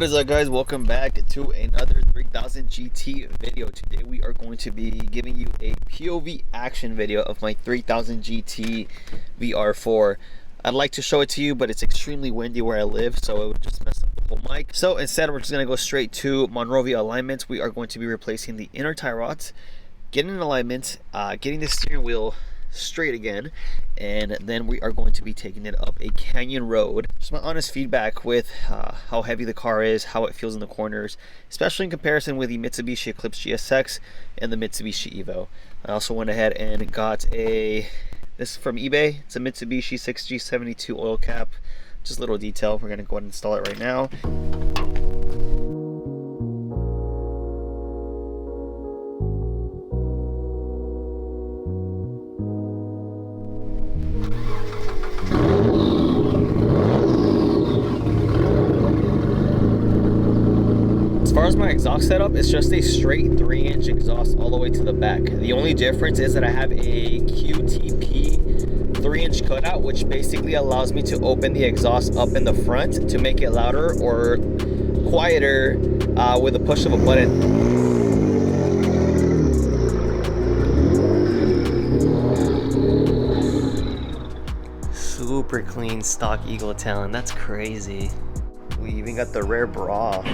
What is up, guys? Welcome back to another 3000 GT video. Today we are going to be giving you a POV action video of my 3000 GT VR4. I'd like to show it to you, but it's extremely windy where I live, so it would just mess up the whole mic. So instead, we're just going to go straight to Monrovia Alignment. We are going to be replacing the inner tie rods, getting an alignment, getting the steering wheel straight again, and then we are going to be taking it up a canyon road. Just my honest feedback with how heavy the car is, how it feels in the corners, especially in comparison with the Mitsubishi Eclipse GSX and the Mitsubishi Evo. I also went ahead and got this is from eBay. It's a Mitsubishi 6G72 oil cap. Just a little detail. We're gonna go ahead and install it right now. As far as my exhaust setup, it's just a straight 3-inch exhaust all the way to the back. The only difference is that I have a QTP 3-inch cutout, which basically allows me to open the exhaust up in the front to make it louder or quieter with a push of a button. Super clean stock Eagle Talon. That's crazy. We even got the rare bra.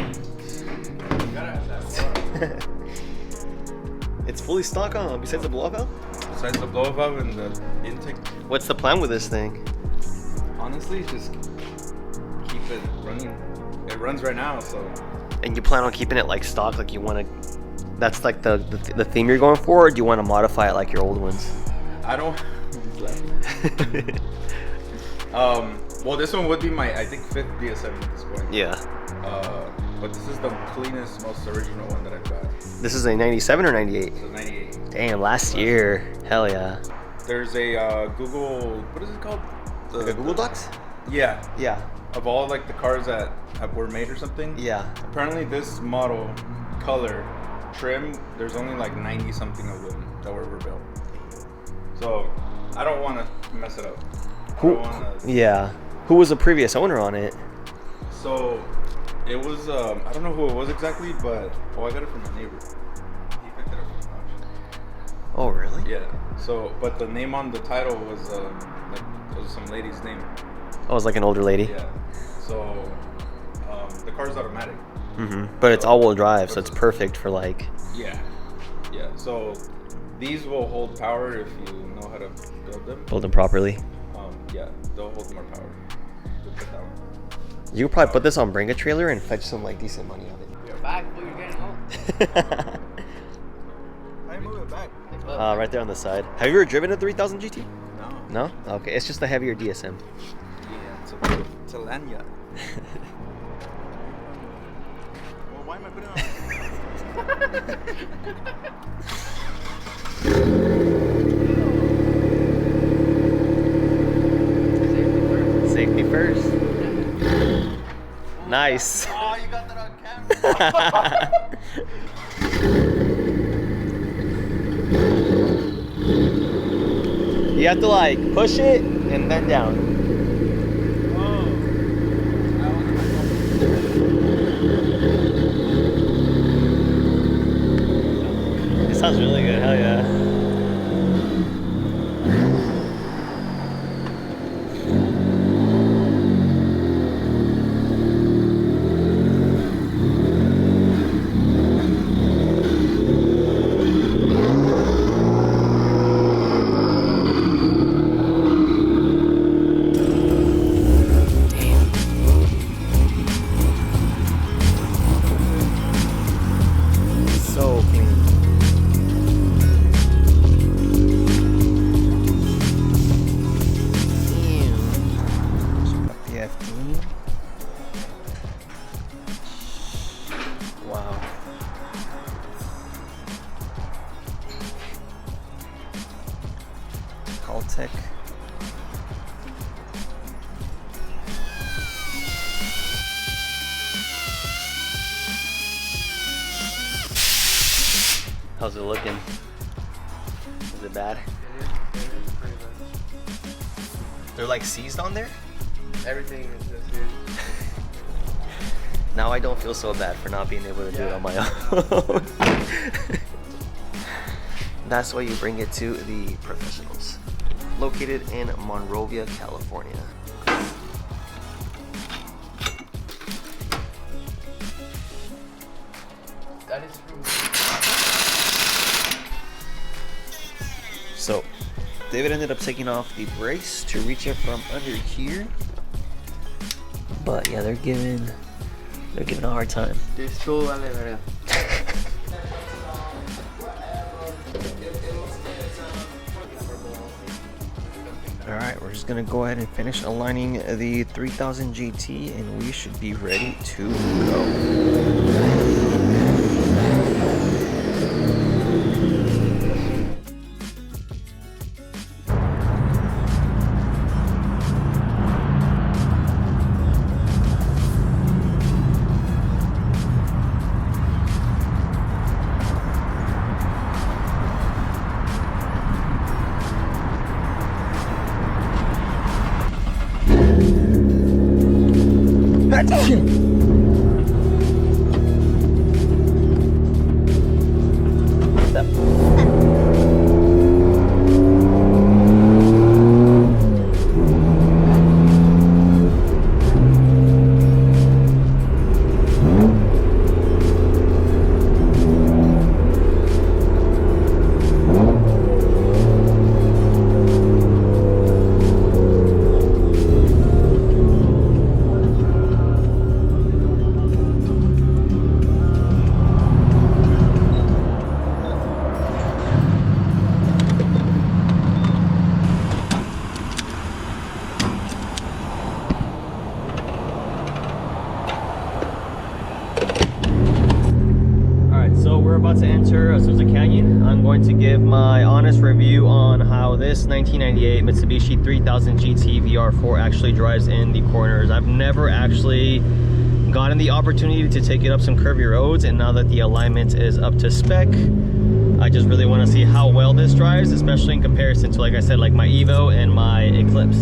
It's fully stock on, besides the blow valve? Besides the blow valve and the intake. What's the plan with this thing? Honestly, just keep it running. It runs right now, so. And you plan on keeping it like stock, like you want to, that's like the theme you're going for, or do you want to modify it like your old ones? I don't. Well, this one would be my, I think, 5th DSM at this point. Yeah. But this is the cleanest, most original one that I've got. This is a 97 or 98? It's a 98. Damn, last year. Hell yeah. There's a Google, what is it called? Like a Google Docs? Yeah. Yeah. Of all like the cars that were made or something. Yeah. Apparently this model, color, trim, there's only like 90 something of them that were ever built. So I don't want to mess it up. Yeah. Who was the previous owner on it? So it was, I don't know who it was exactly, but, I got it from my neighbor. He picked it up from the auction. Oh, really? Yeah. So, but the name on the title was, like, it was some lady's name. Oh, it was like an older lady? Yeah. So, the car's automatic. Mm-hmm. But it's all-wheel drive, so it's perfect for like... Yeah. Yeah. So, these will hold power if you know how to build them. Build them properly. Yeah, they'll hold more power. You could probably put this on Bring a Trailer and fetch some like decent money on it. You're back, but you're getting home. I move it back. Right there on the side. Have you ever driven a 3000 GT? No. No? Okay, it's just a heavier DSM. Yeah, it's a lanyard. Well, why am I putting it on? Safety first. Nice. Oh, you got that on camera. You have to like push it and then down. It sounds really good, hell yeah. So clean. Damn. The FD. Wow. Caltech. How's it looking? Is it bad? It is pretty bad. They're like seized on there? Everything is just here. Now I don't feel so bad for not being able to do it on my own. That's why you bring it to the professionals. Located in Monrovia, California. That is true. So, David ended up taking off the brace to reach it from under here. But yeah, they're giving a hard time. This tool vale verga. Alright, we're just gonna go ahead and finish aligning the 3000 GT and we should be ready to go. About to enter Azusa Canyon. I'm going to give my honest review on how this 1998 Mitsubishi 3000 GT VR4 actually drives in the corners. I've never actually gotten the opportunity to take it up some curvy roads, and now that the alignment is up to spec, I just really want to see how well this drives, especially in comparison to, like I said, like my Evo and my Eclipse.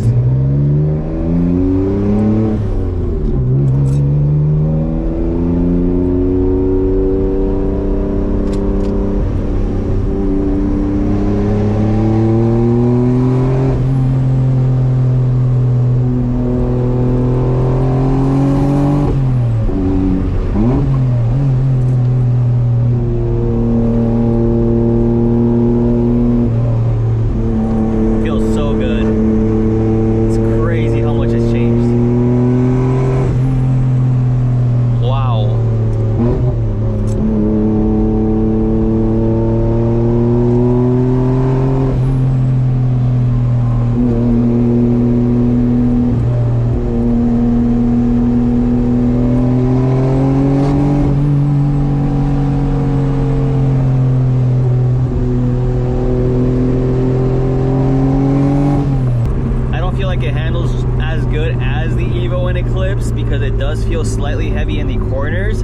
Because it does feel slightly heavy in the corners,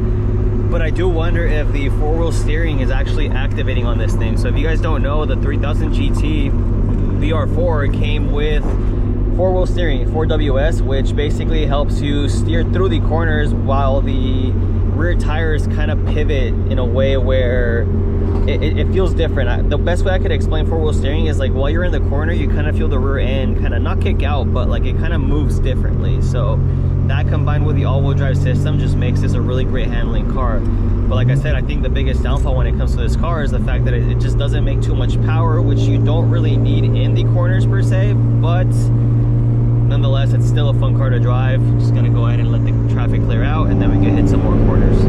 but I do wonder if the four-wheel steering is actually activating on this thing. So if you guys don't know, the 3000 GT VR4 came with four-wheel steering, 4WS, which basically helps you steer through the corners while the rear tires kind of pivot in a way where it feels different. The best way I could explain four-wheel steering is like while you're in the corner, you kind of feel the rear end kind of not kick out, but like it kind of moves differently. So that combined with the all-wheel drive system just makes this a really great handling car. But like I said, I think the biggest downfall when it comes to this car is the fact that it just doesn't make too much power, which you don't really need in the corners per se, but nonetheless, it's still a fun car to drive. Just gonna go ahead and let the traffic clear out and then we can hit some more corners.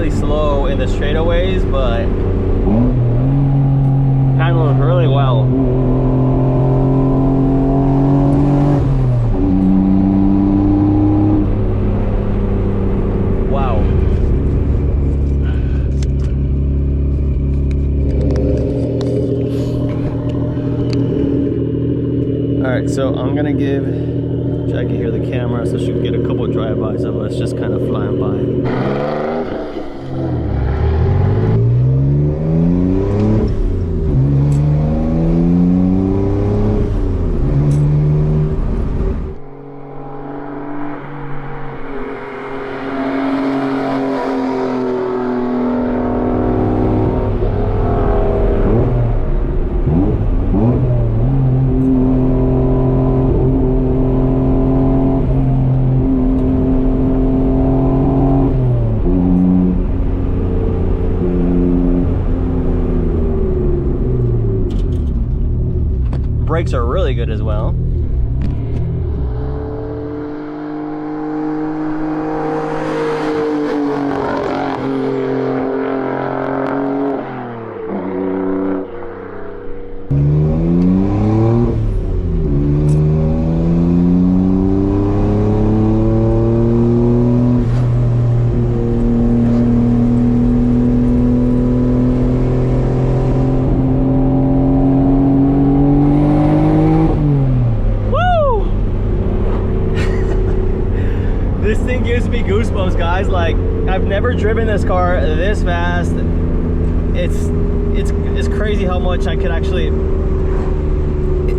really slow in the straightaways, but handles really well. Wow. Alright, so I'm gonna give Jackie here the camera so she can get a couple drive-bys of us just kind of flying by. Brakes are really good as well. This thing gives me goosebumps, guys. Like, I've never driven this car this fast. It's crazy how much I could actually.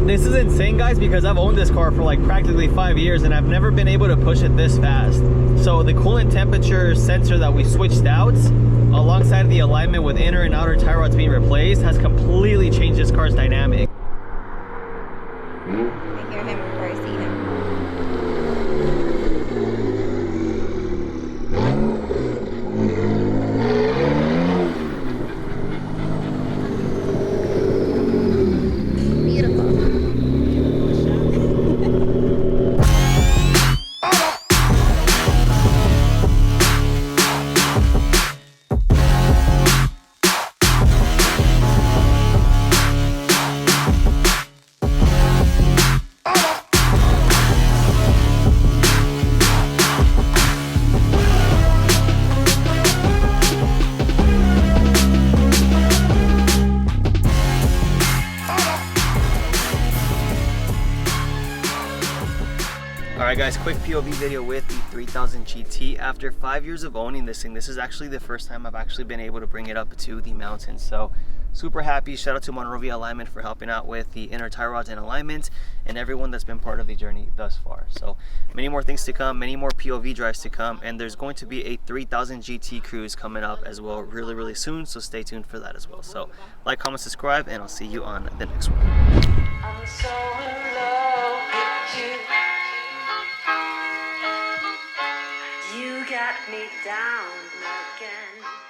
This is insane, guys, because I've owned this car for like practically 5 years and I've never been able to push it this fast. So the coolant temperature sensor that we switched out alongside the alignment with inner and outer tie rods being replaced has completely changed this car's dynamic. I hear him before I see him. Alright guys, quick POV video with the 3000 GT. After 5 years of owning this thing, this is actually the first time I've actually been able to bring it up to the mountains. So super happy. Shout out to Monrovia Alignment for helping out with the inner tie rods and alignment, and everyone that's been part of the journey thus far. So many more things to come, many more POV drives to come, and there's going to be a 3000 GT cruise coming up as well really soon, so stay tuned for that as well. So like, comment, subscribe, and I'll see you on the next one. I'm so in love with you. You got me down again.